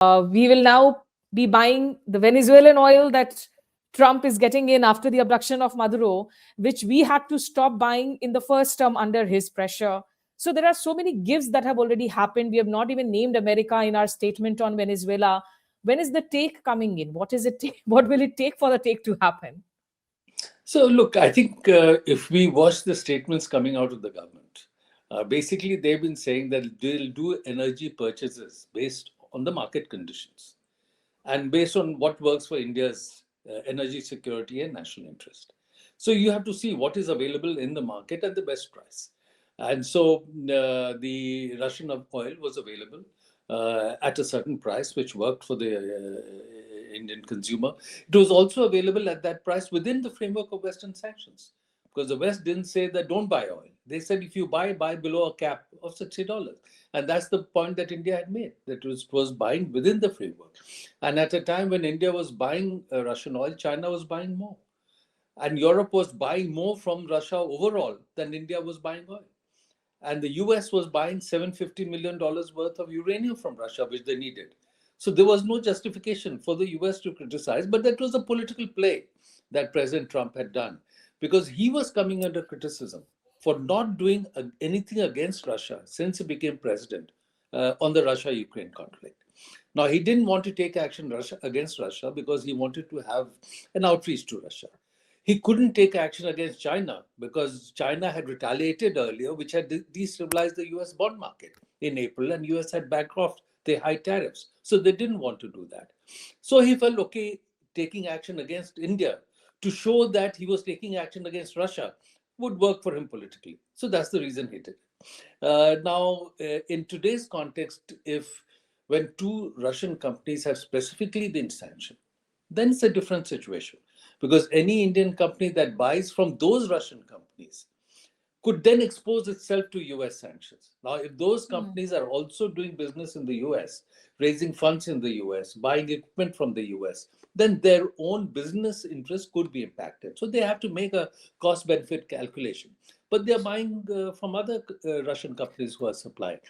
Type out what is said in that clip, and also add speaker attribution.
Speaker 1: We will now be buying the Venezuelan oil that Trump is getting in after the abduction of Maduro, which we had to stop buying in the first term under his pressure. So there are so many gifts that have already happened. We have not even named America in our statement on Venezuela. When is the take coming in? What is it? What will it take for the take to happen?
Speaker 2: So, look, I think if we watch the statements coming out of the government, basically they've been saying that they'll do energy purchases based on the market conditions and based on what works for India's energy security and national interest. So, you have to see what is available in the market at the best price. And so, the Russian oil was available at a certain price, which worked for the Indian consumer. It was also available at that price within the framework of Western sanctions. Because the West didn't say that don't buy oil. They said if you buy below a cap of $60. And that's the point that India had made, that it was buying within the framework. And at a time when India was buying Russian oil, China was buying more. And Europe was buying more from Russia overall than India was buying oil. And the US was buying $750 million worth of uranium from Russia, which they needed. So there was no justification for the US to criticize, but that was a political play that President Trump had done because he was coming under criticism for not doing anything against Russia since he became president on the Russia Ukraine conflict. Now, he didn't want to take action against Russia because he wanted to have an outreach to Russia. He couldn't take action against China because China had retaliated earlier, which had destabilized the US bond market in April, and US had backed off their high tariffs. So they didn't want to do that. So he felt okay taking action against India to show that he was taking action against Russia would work for him politically. So that's the reason he did. Now, in today's context, if when two Russian companies have specifically been sanctioned, then it's a different situation because any Indian company that buys from those Russian companies could then expose itself to US sanctions. Now, if those companies are also doing business in the US, raising funds in the US, buying equipment from the US, then their own business interests could be impacted. So they have to make a cost benefit calculation. But they're buying from other Russian companies who are supplying.